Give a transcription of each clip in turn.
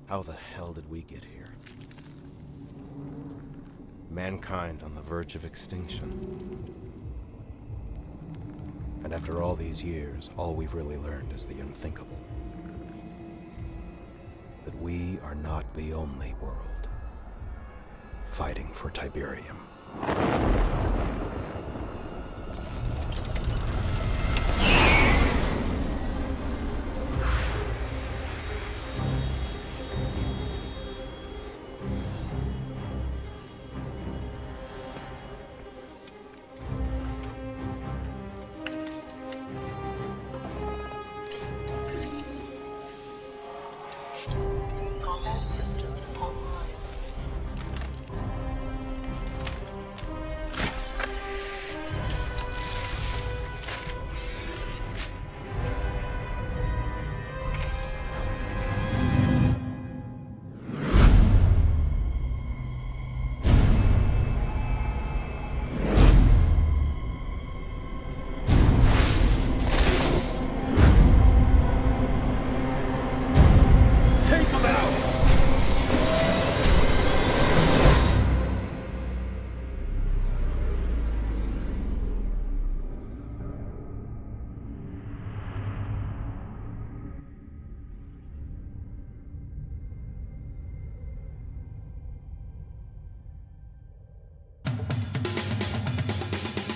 How the hell did we get here? Mankind on the verge of extinction. And after all these years, all we've really learned is the unthinkable. That we are not the only world fighting for Tiberium. Systems online. Take them out!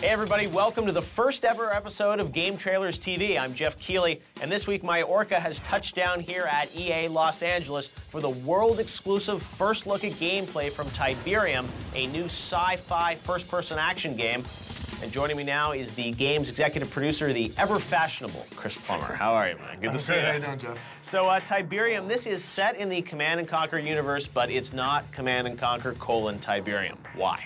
Hey everybody, welcome to the first ever episode of Game Trailers TV. I'm Jeff Keighley, and this week my Orca has touched down here at EA Los Angeles for the world-exclusive first look at gameplay from Tiberium, a new sci-fi first-person action game. And joining me now is the game's executive producer, the ever-fashionable Chris Plummer. How are you, man? Good to see you. How you doing, Jeff? So, Tiberium, this is set in the Command & Conquer universe, but it's not Command & Conquer : Tiberium. Why?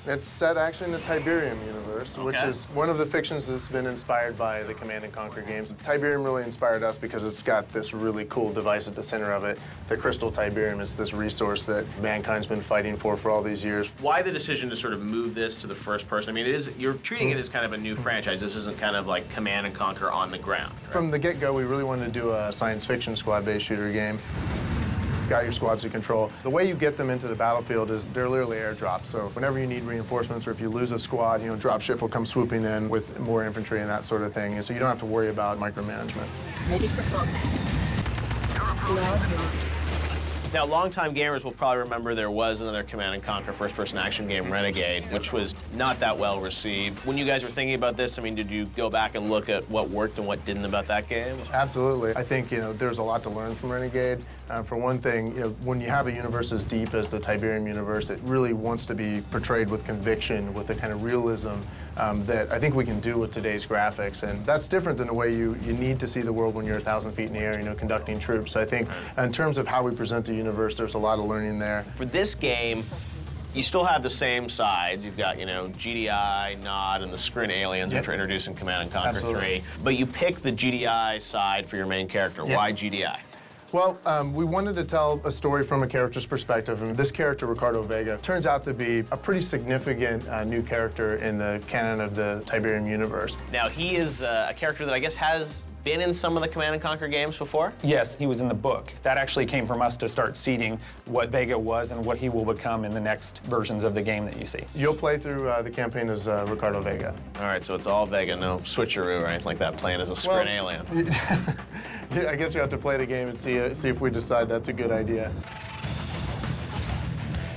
It's set actually in the Tiberium universe, which is one of the fictions that's been inspired by the Command & Conquer games. Tiberium really inspired us because it's got this really cool device at the center of it. The Crystal Tiberium is this resource that mankind's been fighting for all these years. Why the decision to sort of move this to the first person? I mean, you're treating it as kind of a new franchise. This isn't kind of like Command & Conquer on the ground. Right? From the get-go, we really wanted to do a science fiction squad-based shooter game. Got your squads to control. The way you get them into the battlefield is they're literally airdrops. So whenever you need reinforcements or if you lose a squad, dropship will come swooping in with more infantry and that sort of thing. And so you don't have to worry about micromanagement. Ready for combat. Now, longtime gamers will probably remember there was another Command & Conquer first-person action game, Renegade, which was not that well received. When you guys were thinking about this, I mean, did you go back and look at what worked and what didn't about that game? Absolutely. I think, there's a lot to learn from Renegade. For one thing, when you have a universe as deep as the Tiberium universe, it really wants to be portrayed with conviction, with the kind of realism that I think we can do with today's graphics. And that's different than the way you need to see the world when you're 1,000 feet in the air, conducting troops. So I think in terms of how we present the universe, there's a lot of learning there. For this game, you still have the same sides. You've got, GDI, Nod, and the Skrin aliens, which are introduced in Command & Conquer 3. But you pick the GDI side for your main character. Why GDI? Well, we wanted to tell a story from a character's perspective, and this character, Ricardo Vega, turns out to be a pretty significant new character in the canon of the Tiberium universe. Now, he is a character that I guess has been in some of the Command & Conquer games before? Yes, he was in the book. That actually came from us to start seeding what Vega was and what he will become in the next versions of the game that you see. You'll play through the campaign as Ricardo Vega. All right, so it's all Vega, no switcheroo or anything like that, playing as a Skrin alien. Yeah, I guess you have to play the game and see if we decide that's a good idea.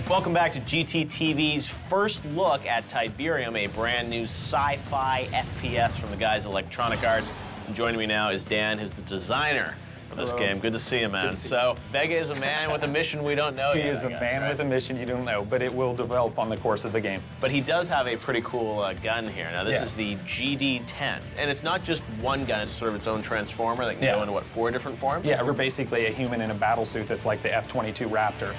Welcome back to GTTV's first look at Tiberium, a brand new sci-fi FPS from the guys at Electronic Arts. And joining me now is Dan, who's the designer of this game. Good to see you, man. So, Vega is a man with a mission we don't know yet. He is a man with a mission you don't know, but it will develop on the course of the game. But he does have a pretty cool gun here. Now, this is the GD-10. And it's not just one gun, it's sort of its own transformer that can go into, what, 4 different forms? Yeah, we're basically a human in a battle suit that's like the F-22 Raptor.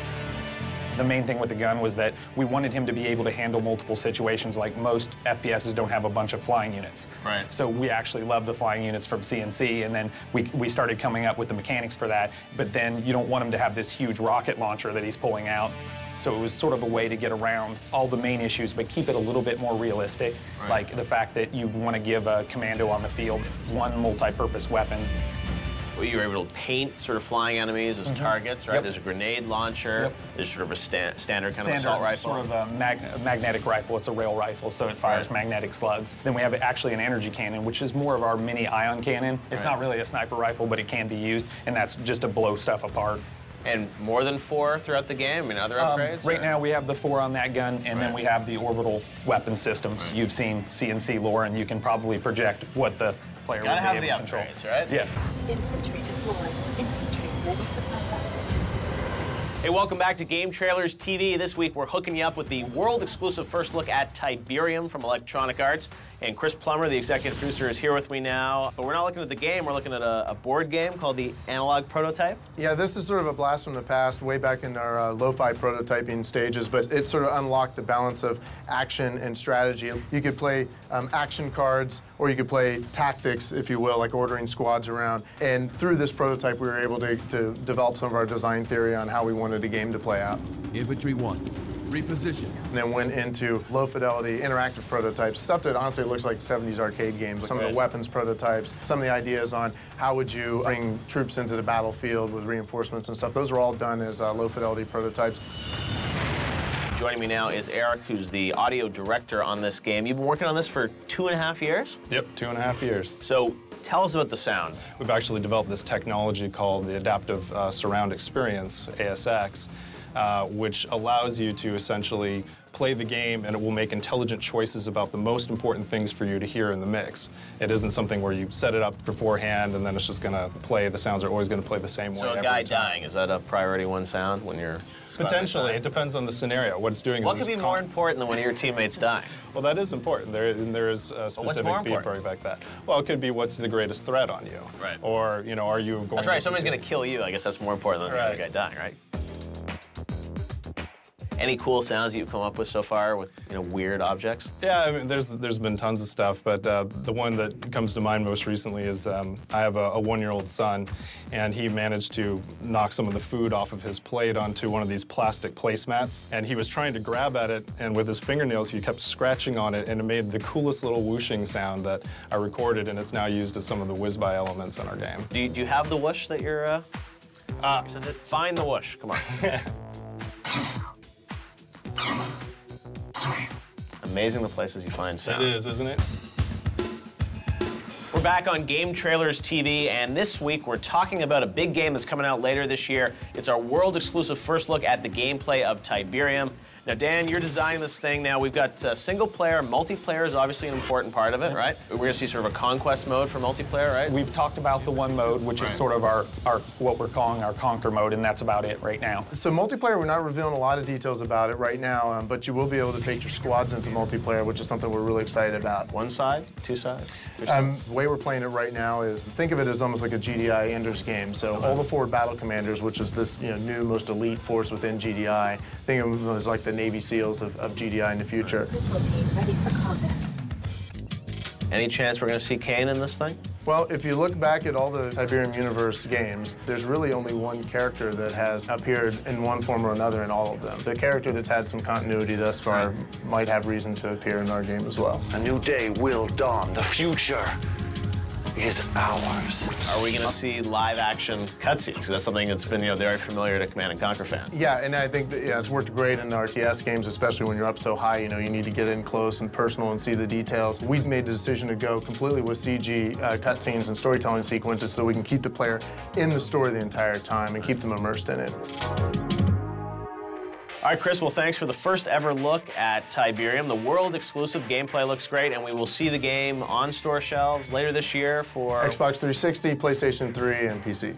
The main thing with the gun was that we wanted him to be able to handle multiple situations. Like most FPSs don't have a bunch of flying units. Right. So we actually love the flying units from CNC, and then we started coming up with the mechanics for that. But then you don't want him to have this huge rocket launcher that he's pulling out. So it was sort of a way to get around all the main issues, but keep it a little bit more realistic. Right. Like the fact that you want to give a commando on the field one multi-purpose weapon. where you're able to paint sort of flying enemies as targets, right? Yep. There's a grenade launcher. Yep. There's sort of a standard kind of assault rifle. Sort of a magnetic rifle. It's a rail rifle, so it fires magnetic slugs. Then we have actually an energy cannon, which is more of our mini ion cannon. It's not really a sniper rifle, but it can be used, and that's just to blow stuff apart. And more than 4 throughout the game? I mean, other upgrades? Right now we have the 4 on that gun, and then we have the orbital weapon systems. You've seen CNC lore, and you can probably project what the player will be able to control. Gotta have the upgrades, right? Yes. Infantry deployed. Infantry ready for combat. Hey, welcome back to Game Trailers TV. This week we're hooking you up with the world-exclusive first look at Tiberium from Electronic Arts. And Chris Plummer, the executive producer, is here with me now. But we're not looking at the game, we're looking at a board game called the Analog Prototype. Yeah, this is sort of a blast from the past, way back in our lo-fi prototyping stages, but it sort of unlocked the balance of action and strategy. You could play action cards, or you could play tactics, if you will, like ordering squads around. And through this prototype, we were able to develop some of our design theory on how we wanted the game to play out. Infantry 1, reposition. And then went into low-fidelity interactive prototypes, stuff that honestly looks like 70s arcade games. Some of the weapons prototypes, some of the ideas on how would you bring troops into the battlefield with reinforcements and stuff. Those are all done as low-fidelity prototypes. Joining me now is Eric, who's the audio director on this game. You've been working on this for 2.5 years? Yep, 2.5 years. So tell us about the sound. We've actually developed this technology called the Adaptive Surround Experience, ASX, which allows you to essentially play the game, and it will make intelligent choices about the most important things for you to hear in the mix. It isn't something where you set it up beforehand and then it's just going to play. The sounds are always going to play the same way. So a guy dying, is that a priority 1 sound when you're... Potentially. It depends on the scenario. What it's doing What is... could be more important than one of your teammates dying? Well, that is important. There is a specific feedback like that. Well, it could be what's the greatest threat on you. Right. Or, you know, are you going... That's right, somebody's going to kill you. I guess that's more important than the other guy dying, right? Any cool sounds you've come up with so far with, you know, weird objects? Yeah, I mean, there's been tons of stuff, but the one that comes to mind most recently is I have a 1-year-old son, and he managed to knock some of the food off of his plate onto one of these plastic placemats, and he was trying to grab at it, and with his fingernails, he kept scratching on it, and it made the coolest little whooshing sound that I recorded, and it's now used as some of the whiz-by elements in our game. Do you have the whoosh that you're Find the whoosh, come on. Amazing the places you find sounds. It is, isn't it? We're back on Game Trailers TV, and this week we're talking about a big game that's coming out later this year. It's our world-exclusive first look at the gameplay of Tiberium. Now, Dan, you're designing this thing now. We've got single player. Multiplayer is obviously an important part of it, right? We're going to see sort of a conquest mode for multiplayer, right? We've talked about the 1 mode, which is sort of our what we're calling our conquer mode, and that's about it right now. So multiplayer, we're not revealing a lot of details about it right now, but you will be able to take your squads into multiplayer, which is something we're really excited about. 1 side, 2 sides? 3 sides? The way we're playing it right now is, think of it as almost like a GDI Ender's game. So all the forward battle commanders, which is this new, most elite force within GDI, think of them as like the Navy SEALs of GDI in the future. Missile team ready for combat. Any chance we're going to see Kane in this thing? Well, if you look back at all the Tiberium Universe games, there's really only one character that has appeared in one form or another in all of them. The character that's had some continuity thus far might have reason to appear in our game as well. A new day will dawn. The future is ours. Are we going to see live-action cutscenes? Because that's something that's been, very familiar to Command & Conquer fans. Yeah, and I think that, it's worked great in the RTS games, especially when you're up so high. You need to get in close and personal and see the details. We've made the decision to go completely with CG cutscenes and storytelling sequences so we can keep the player in the story the entire time and keep them immersed in it. All right, Chris, well, thanks for the first ever look at Tiberium. The world-exclusive gameplay looks great, and we will see the game on store shelves later this year for... Xbox 360, PlayStation 3, and PC.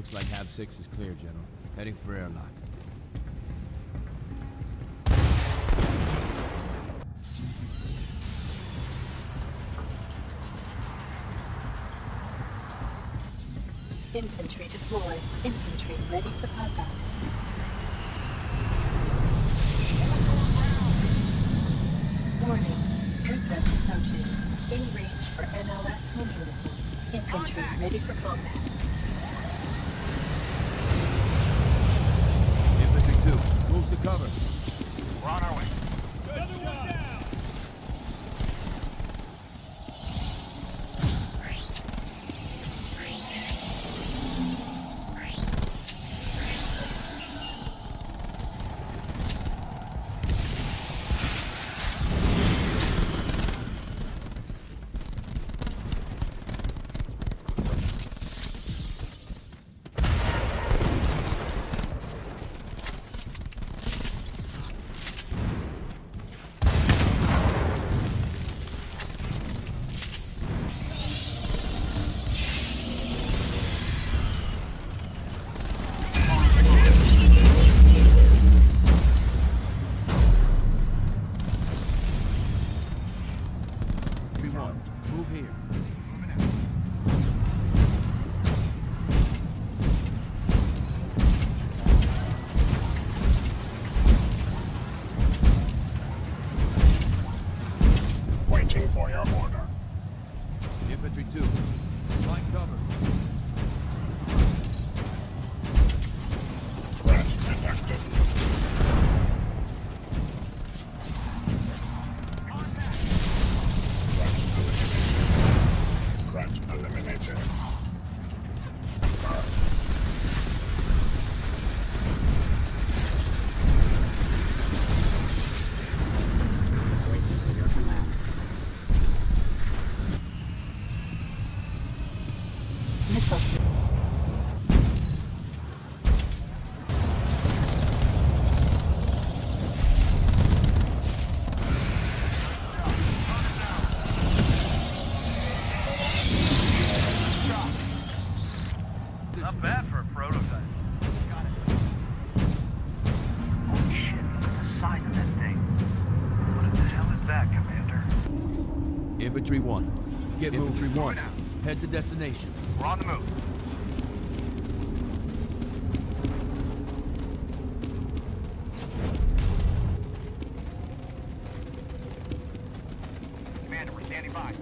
Looks like Hab 6 is clear, General. Heading for airlock. Infantry deployed. Infantry ready for combat. Warning. Aircraft approaching. In range for NLS homing missiles. Infantry ready for combat. Infantry 2, move to cover. We're on our way. Move here. Waiting for your order. Infantry 2, find cover. Threat detected. Threat eliminated. Waiting for your command. Missile team. Not bad for a prototype. Got it. Holy shit, look at the size of that thing. What the hell is that, Commander? Infantry 1, get Infantry 1, head to destination. We're on the move. Commander, we're standing by.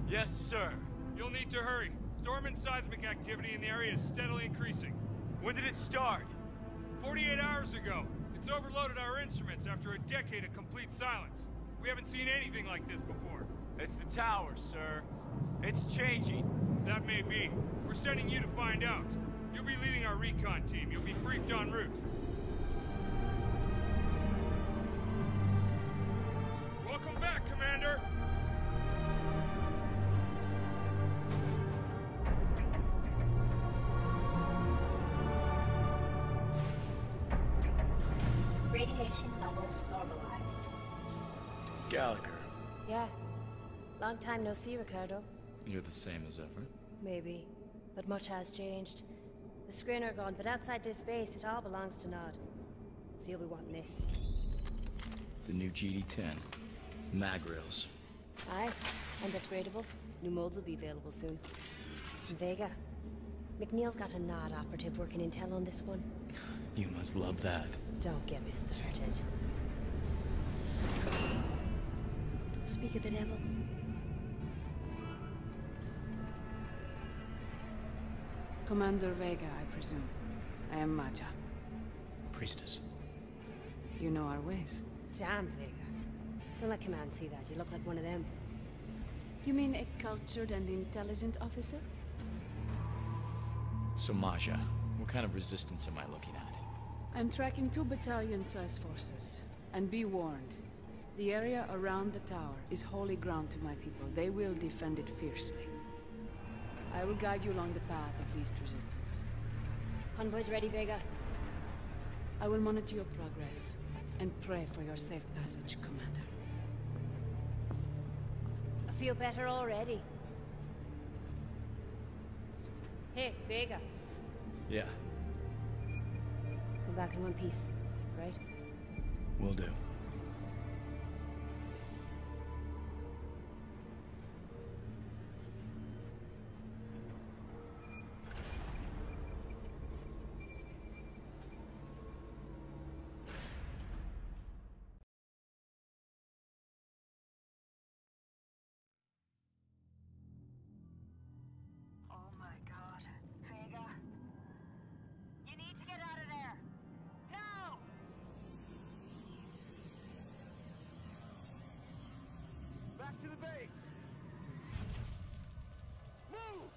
Yes, sir. You'll need to hurry. Storm and seismic activity in the area is steadily increasing. When did it start? 48 hours ago. It's overloaded our instruments after a decade of complete silence. We haven't seen anything like this before. It's the towers, sir. It's changing. That may be. We're sending you to find out. You'll be leading our recon team. You'll be briefed en route. Welcome back, Commander! Radiation levels normalized. Gallagher. Yeah. Long time no see, Ricardo. You're the same as ever. Maybe. But much has changed. The screen are gone, but outside this base, it all belongs to Nod. So you'll be wanting this. The new GD-10. Mag rails. Aye. And upgradable. New molds will be available soon. And Vega. McNeil's got a Nod operative working intel on this one. You must love that. Don't get me started. Speak of the devil. Commander Vega, I presume. I am Maja. Priestess. You know our ways. Damn, Vega. Don't let Command see that. You look like one of them. You mean a cultured and intelligent officer? So Maja, what kind of resistance am I looking at? I'm tracking 2 battalion-sized forces. And be warned, the area around the tower is holy ground to my people. They will defend it fiercely. I will guide you along the path of least resistance. Convoy's ready, Vega. I will monitor your progress and pray for your safe passage, Commander. I feel better already. Hey, Vega. Yeah, Come back in one piece, right? will do. Oh my god. Vega? You need to get out of there! No! Back to the base! Move!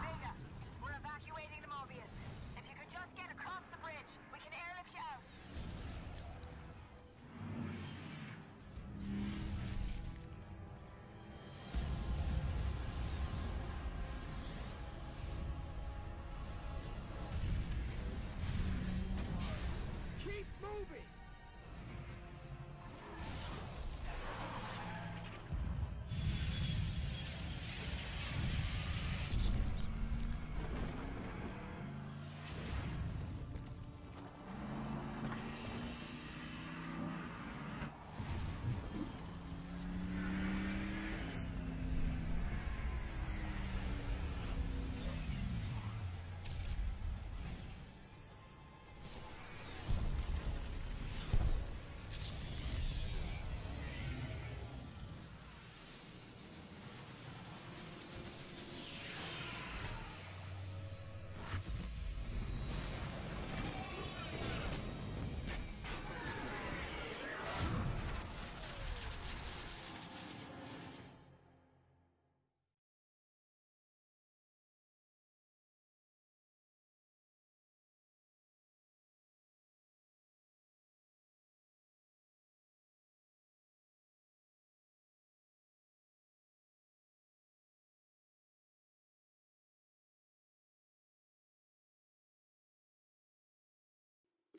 Vega, we're evacuating the Mobius. If you could just get across the bridge, we can airlift you out. Keep moving!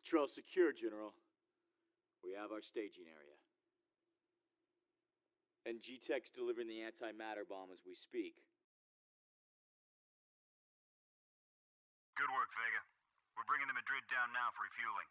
Patrol secure, General. We have our staging area. And G-Tech's delivering the antimatter bomb as we speak. Good work, Vega. We're bringing the Madrid down now for refueling.